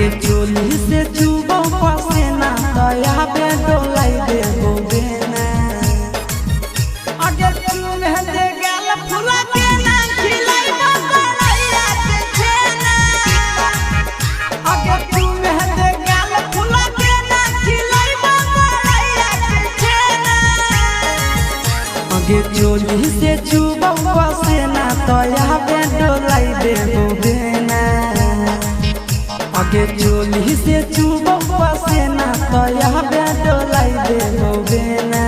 आगे चोली से चुबो पसेना दया पे डोलाई देबो बेना आगे चुमे दे गाल फुला के ना खिलाई बकरैया के छेना आगे चुमे दे गाल फुला के ना खिलाई बकरैया के छेना आगे चोली से चुबो पसेना दया पे डोलाई देबो बेना आगे चोली से चुबो पसेना दया पे डोलाई देबो बेना।